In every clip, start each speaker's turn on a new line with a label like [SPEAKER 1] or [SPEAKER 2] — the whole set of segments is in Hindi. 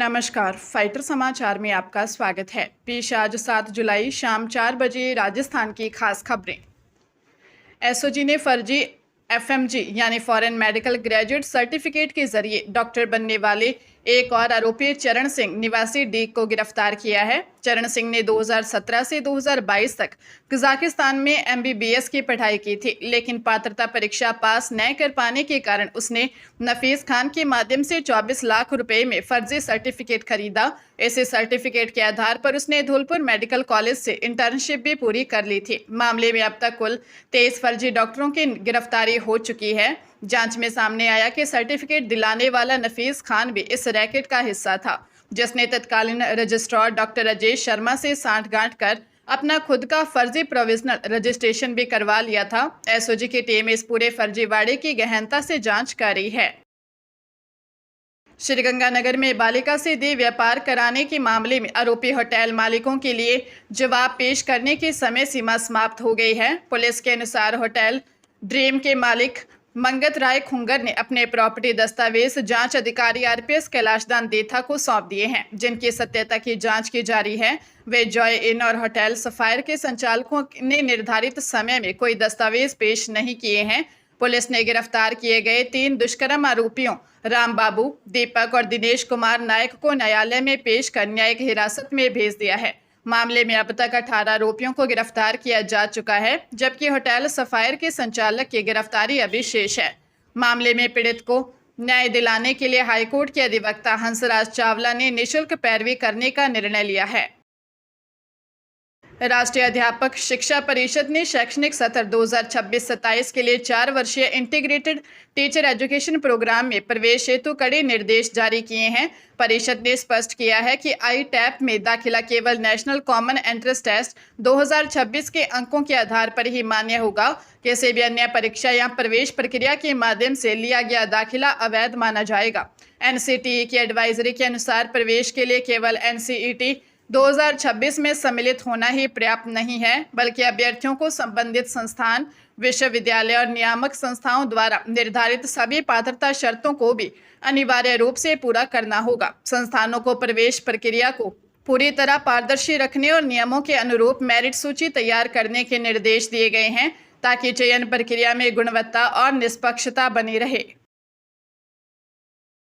[SPEAKER 1] नमस्कार, फाइटर समाचार में आपका स्वागत है। पेश आज 7 जुलाई शाम 4 बजे राजस्थान की खास खबरें। एसओजी ने फर्जी एफएमजी यानी फॉरेन मेडिकल ग्रेजुएट सर्टिफिकेट के जरिए डॉक्टर बनने वाले एक और आरोपी चरण सिंह निवासी डी को गिरफ्तार किया है। चरण सिंह ने 2017 से 2022 तक कजाकिस्तान में एमबीबीएस की पढ़ाई की थी, लेकिन पात्रता परीक्षा पास न कर पाने के कारण उसने नफीस खान के माध्यम से 24 लाख रुपए में फर्जी सर्टिफिकेट खरीदा। इसी सर्टिफिकेट के आधार पर उसने धौलपुर मेडिकल कॉलेज से इंटर्नशिप भी पूरी कर ली थी। मामले में अब तक कुल 23 फर्जी डॉक्टरों की गिरफ्तारी हो चुकी है। जांच में सामने आया कि सर्टिफिकेट दिलाने वाला नफीस खान भी इस रैकेट का हिस्सा था, जिसने तत्कालीन रजिस्ट्रार डॉक्टर राजेश शर्मा से सांठगांठ कर अपना खुद का फर्जी प्रोविजनल रजिस्ट्रेशन भी करवा लिया था। एसओजी की टीम इस पूरे फर्जीवाड़े की गहनता से जांच कर रही है। श्रीगंगानगर में बालिका से देह व्यापार कराने के मामले में आरोपी होटल मालिकों के लिए जवाब पेश करने की समय सीमा समाप्त हो गई है। पुलिस के अनुसार होटल ड्रीम के मालिक मंगत राय खुंगर ने अपने प्रॉपर्टी दस्तावेज जांच अधिकारी आरपीएस कैलाशदान देथा को सौंप दिए हैं, जिनकी सत्यता की जांच की जा रही है। वे जॉय इन और होटल सफायर के संचालकों ने निर्धारित समय में कोई दस्तावेज पेश नहीं किए हैं। पुलिस ने गिरफ्तार किए गए 3 दुष्कर्म आरोपियों राम बाबू, दीपक और दिनेश कुमार नायक को न्यायालय में पेश कर न्यायिक हिरासत में भेज दिया है। मामले में अब तक 18 आरोपियों को गिरफ्तार किया जा चुका है, जबकि होटल सफायर के संचालक की गिरफ्तारी अभी शेष है। मामले में पीड़ित को न्याय दिलाने के लिए हाईकोर्ट के अधिवक्ता हंसराज चावला ने निःशुल्क पैरवी करने का निर्णय लिया है। राष्ट्रीय अध्यापक शिक्षा परिषद ने शैक्षणिक सत्र 2026-27 के लिए 4 वर्षीय इंटीग्रेटेड टीचर एजुकेशन प्रोग्राम में प्रवेश हेतु कड़े निर्देश जारी किए हैं। परिषद ने स्पष्ट किया है कि ITAP में दाखिला केवल नेशनल कॉमन एंट्रेंस टेस्ट 2026 के अंकों के आधार पर ही मान्य होगा। किसी भी अन्य परीक्षा या प्रवेश प्रक्रिया के माध्यम से लिया गया दाखिला अवैध माना जाएगा। NCTE की एडवाइजरी के अनुसार प्रवेश के लिए केवल NCET 2026 में सम्मिलित होना ही पर्याप्त नहीं है, बल्कि अभ्यर्थियों को संबंधित संस्थान, विश्वविद्यालय और नियामक संस्थाओं द्वारा निर्धारित सभी पात्रता शर्तों को भी अनिवार्य रूप से पूरा करना होगा। संस्थानों को प्रवेश प्रक्रिया को पूरी तरह पारदर्शी रखने और नियमों के अनुरूप मेरिट सूची तैयार करने के निर्देश दिए गए हैं, ताकि चयन प्रक्रिया में गुणवत्ता और निष्पक्षता बनी रहे।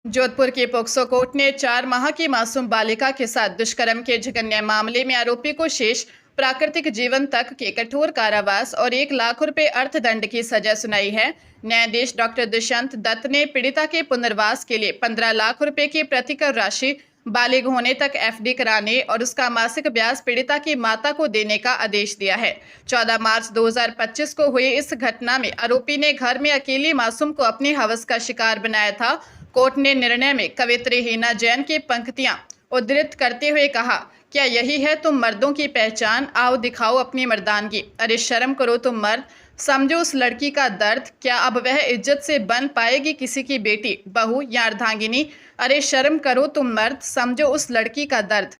[SPEAKER 1] जोधपुर की पोक्सो कोर्ट ने 4 माह की मासूम बालिका के साथ दुष्कर्म के जघन्य मामले में आरोपी को शेष प्राकृतिक जीवन तक के कठोर कारावास और 1 लाख रुपए अर्थदंड की सजा सुनाई है। न्यायाधीश डॉक्टर दुष्यंत दत्त ने पीड़िता के पुनर्वास के लिए 15 लाख रुपए की प्रतिकर राशि बालिग होने तक FD कराने और उसका मासिक ब्याज पीड़िता की माता को देने का आदेश दिया है। 14 मार्च 2025 को हुई इस घटना में आरोपी ने घर में अकेली मासूम को अपनी हवस का शिकार बनाया था। कोर्ट ने निर्णय में कवित्री हीना जैन की पंक्तियां उद्धृत करते हुए कहा, क्या यही है तुम मर्दों की पहचान? आओ दिखाओ अपनी मर्दानगी। अरे शर्म करो तुम मर्द, समझो उस लड़की का दर्द। क्या अब वह इज्जत से बन पाएगी किसी की बेटी, बहू या अर्धांगिनी? अरे शर्म करो तुम मर्द, समझो उस लड़की का दर्द।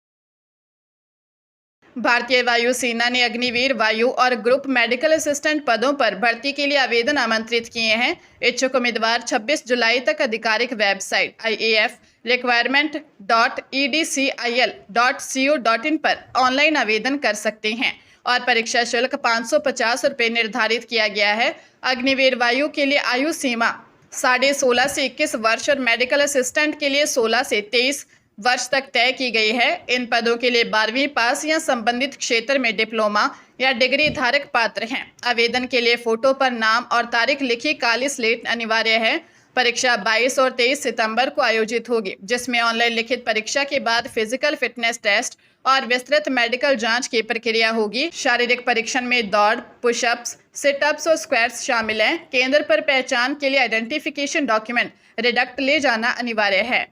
[SPEAKER 1] भारतीय वायुसेना ने अग्निवीर वायु और ग्रुप मेडिकल असिस्टेंट पदों पर भर्ती के लिए आवेदन आमंत्रित किए हैं। इच्छुक उम्मीदवार 26 जुलाई तक आधिकारिक वेबसाइट iaf requirement.edcil.co.in पर ऑनलाइन आवेदन कर सकते हैं और परीक्षा शुल्क 550 रुपये निर्धारित किया गया है। अग्निवीर वायु के लिए आयु सीमा 16.5 से 21 वर्ष और मेडिकल असिस्टेंट के लिए 16 से 23 वर्ष तक तय की गई है। इन पदों के लिए 12वीं पास या संबंधित क्षेत्र में डिप्लोमा या डिग्री धारक पात्र हैं। आवेदन के लिए फोटो पर नाम और तारीख लिखी काली स्लेट अनिवार्य है। परीक्षा 22 और 23 सितंबर को आयोजित होगी, जिसमें ऑनलाइन लिखित परीक्षा के बाद फिजिकल फिटनेस टेस्ट और विस्तृत मेडिकल जांच की प्रक्रिया होगी। शारीरिक परीक्षण में दौड़, पुशअप्स, सिटअप्स और स्क्वाट्स शामिल हैं। केंद्र पर पहचान के लिए आइडेंटिफिकेशन डॉक्यूमेंट रिडक्ट ले जाना अनिवार्य है।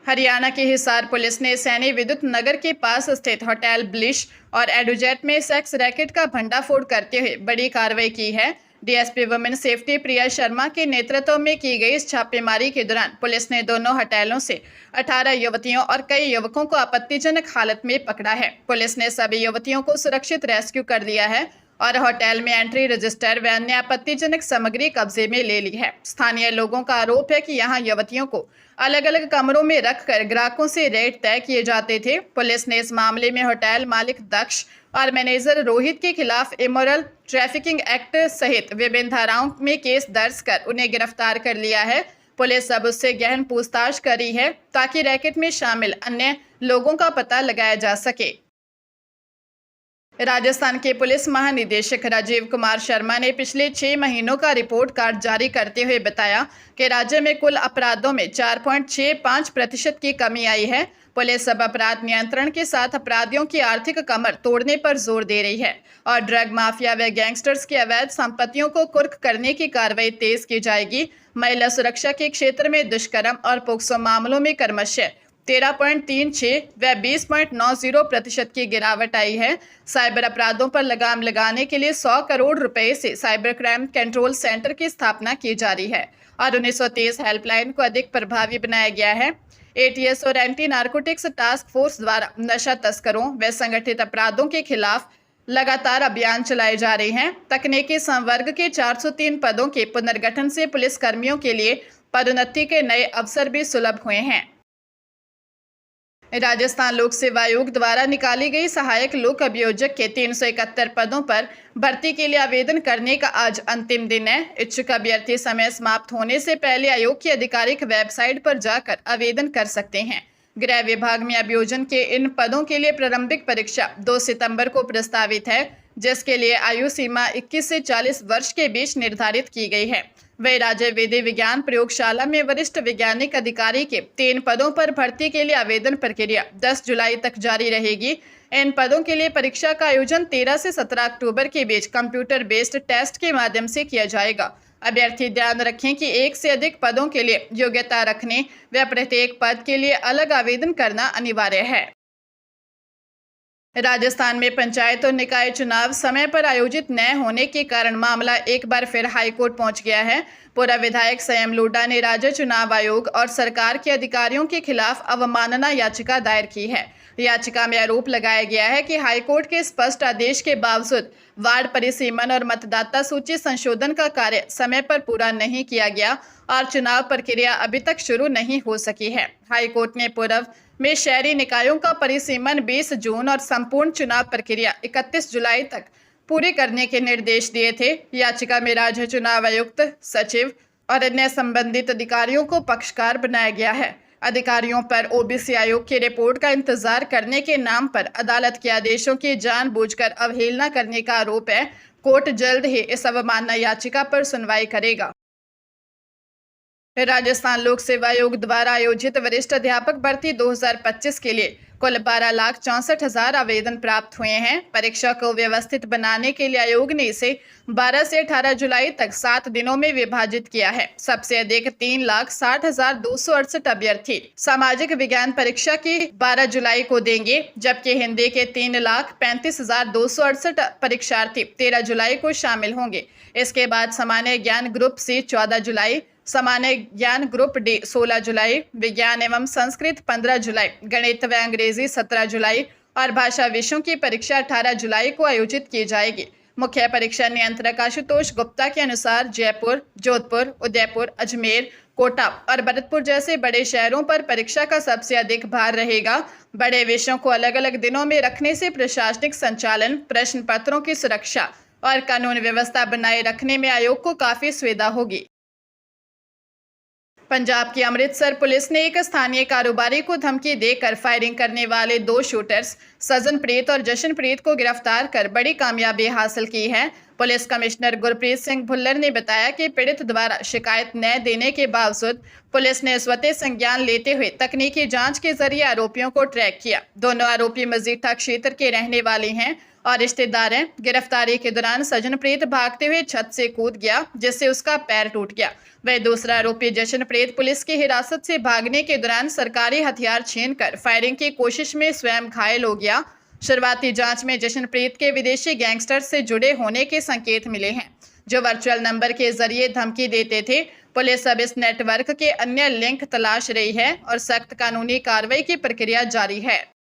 [SPEAKER 1] हरियाणा के हिसार पुलिस ने सैनी विद्युत नगर के पास स्थित होटल ब्लिश और एडुजेट में सेक्स रैकेट का भंडाफोड़ करते हुए बड़ी कार्रवाई की है। DSP women safety Priya Sharma के नेतृत्व में की गई इस छापेमारी के दौरान पुलिस ने दोनों होटलों से 18 युवतियों और कई युवकों को आपत्तिजनक हालत में पकड़ा है। पुलिस ने सभी युवतियों को सुरक्षित रेस्क्यू कर लिया है और होटल में एंट्री रजिस्टर व अन्य आपत्तिजनक सामग्री कब्जे में ले ली है। स्थानीय लोगों का आरोप है कि यहां युवतियों को अलग अलग कमरों में रखकर ग्राहकों से रेट तय किए जाते थे। पुलिस ने इस मामले में होटल मालिक दक्ष और मैनेजर रोहित के खिलाफ इमोरल ट्रैफिकिंग एक्ट सहित विभिन्न धाराओं में केस दर्ज कर उन्हें गिरफ्तार कर लिया है। पुलिस अब उससे गहन पूछताछ कर रही है ताकि रैकेट में शामिल अन्य लोगों का पता लगाया जा सके। राजस्थान के पुलिस महानिदेशक राजीव कुमार शर्मा ने पिछले 6 महीनों का रिपोर्ट कार्ड जारी करते हुए बताया कि राज्य में कुल अपराधों में 4.65% की कमी आई है। पुलिस अब अपराध नियंत्रण के साथ अपराधियों की आर्थिक कमर तोड़ने पर जोर दे रही है और ड्रग माफिया व गैंगस्टर्स की अवैध संपत्तियों को कुर्क करने की कार्रवाई तेज की जाएगी। महिला सुरक्षा के क्षेत्र में दुष्कर्म और पोक्सो मामलों में क्रमशः 13.36 व 20.90% की गिरावट आई है। साइबर अपराधों पर लगाम लगाने के लिए 100 करोड़ रुपए से साइबर क्राइम कंट्रोल सेंटर की स्थापना की जा रही है और 1930 हेल्पलाइन को अधिक प्रभावी बनाया गया है। एटीएस और एंटी नारकोटिक्स टास्क फोर्स द्वारा नशा तस्करों व संगठित अपराधों के खिलाफ लगातार अभियान चलाए जा रहे हैं। तकनीकी संवर्ग के 403 पदों के पुनर्गठन से पुलिस कर्मियों के लिए पदोन्नति के नए अवसर भी सुलभ हुए हैं। राजस्थान लोक सेवा आयोग द्वारा निकाली गई सहायक लोक अभियोजक के 371 पदों पर भर्ती के लिए आवेदन करने का आज अंतिम दिन है। इच्छुक अभ्यर्थी समय समाप्त होने से पहले आयोग की आधिकारिक वेबसाइट पर जाकर आवेदन कर सकते हैं। गृह विभाग में अभियोजन के इन पदों के लिए प्रारंभिक परीक्षा 2 सितंबर को प्रस्तावित है, जिसके लिए आयु सीमा 21 से 40 वर्ष के बीच निर्धारित की गई है। वही राज्य विधि विज्ञान प्रयोगशाला में वरिष्ठ वैज्ञानिक अधिकारी के 3 पदों पर भर्ती के लिए आवेदन प्रक्रिया 10 जुलाई तक जारी रहेगी। इन पदों के लिए परीक्षा का आयोजन 13 से 17 अक्टूबर के बीच कंप्यूटर बेस्ड टेस्ट के माध्यम से किया जाएगा। अभ्यर्थी ध्यान रखें कि 1 से अधिक पदों के लिए योग्यता रखने व प्रत्येक पद के लिए अलग आवेदन करना अनिवार्य है। राजस्थान में पंचायत और निकाय चुनाव समय पर आयोजित न होने के कारण मामला एक बार फिर हाईकोर्ट पहुंच गया है। पूर्व विधायक संयम लोढ़ा ने राज्य चुनाव आयोग और सरकार के अधिकारियों के खिलाफ अवमानना याचिका दायर की है। याचिका में आरोप लगाया गया है कि हाईकोर्ट के स्पष्ट आदेश के बावजूद वार्ड परिसीमन और मतदाता सूची संशोधन का कार्य समय पर पूरा नहीं किया गया और चुनाव प्रक्रिया अभी तक शुरू नहीं हो सकी है। हाईकोर्ट ने पूर्व में शहरी निकायों का परिसीमन 20 जून और संपूर्ण चुनाव प्रक्रिया 31 जुलाई तक पूरी करने के निर्देश दिए थे। याचिका में राज्य चुनाव आयुक्त, सचिव और अन्य संबंधित अधिकारियों को पक्षकार बनाया गया है। अधिकारियों पर ओबीसी आयोग की रिपोर्ट का इंतजार करने के नाम पर अदालत के आदेशों की जानबूझकर अवहेलना करने का आरोप है। कोर्ट जल्द ही इस अवमानना याचिका पर सुनवाई करेगा। राजस्थान लोक सेवा आयोग द्वारा आयोजित वरिष्ठ अध्यापक भर्ती 2025 के लिए कुल 12,64,000 आवेदन प्राप्त हुए हैं। परीक्षा को व्यवस्थित बनाने के लिए आयोग ने इसे 12 से 18 जुलाई तक 7 दिनों में विभाजित किया है। सबसे अधिक 3,60,268 अभ्यर्थी सामाजिक विज्ञान परीक्षा की 12 जुलाई को देंगे, जबकि हिंदी के 3,35,268 परीक्षार्थी 13 जुलाई को शामिल होंगे। इसके बाद सामान्य ज्ञान ग्रुप सी 14 जुलाई, सामान्य ज्ञान ग्रुप डी 16 जुलाई, विज्ञान एवं संस्कृत 15 जुलाई, गणित व अंग्रेजी 17 जुलाई और भाषा विषयों की परीक्षा 18 जुलाई को आयोजित की जाएगी। मुख्य परीक्षा नियंत्रक आशुतोष गुप्ता के अनुसार जयपुर, जोधपुर, उदयपुर, अजमेर, कोटा और भरतपुर जैसे बड़े शहरों पर परीक्षा का सबसे अधिक भार रहेगा। बड़े विषयों को अलग अलग दिनों में रखने से प्रशासनिक संचालन, प्रश्न पत्रों की सुरक्षा और कानून व्यवस्था बनाए रखने में आयोग को काफी सुविधा होगी। पंजाब की अमृतसर पुलिस ने एक स्थानीय कारोबारी को धमकी देकर फायरिंग करने वाले 2 शूटर्स सजनप्रीत और जशनप्रीत को गिरफ्तार कर बड़ी कामयाबी हासिल की है। पुलिस कमिश्नर गुरप्रीत सिंह भुल्लर ने बताया कि पीड़ित द्वारा शिकायत न देने के बावजूद पुलिस ने स्वतः संज्ञान लेते हुए तकनीकी जांच के जरिए आरोपियों को ट्रैक किया। दोनों आरोपी मजीठा क्षेत्र के रहने वाले हैं और रिश्तेदार हैं। गिरफ्तारी के दौरान सजनप्रीत भागते हुए छत से कूद गया, जिससे उसका पैर टूट गया। वह दूसरा आरोपी जशनप्रीत पुलिस की हिरासत से भागने के दौरान सरकारी हथियार छीनकर फायरिंग की कोशिश में स्वयं घायल हो गया। शुरुआती जांच में जशनप्रीत के विदेशी गैंगस्टर से जुड़े होने के संकेत मिले हैं, जो वर्चुअल नंबर के जरिए धमकी देते थे। पुलिस अब इस नेटवर्क के अन्य लिंक तलाश रही है और सख्त कानूनी कार्रवाई की प्रक्रिया जारी है।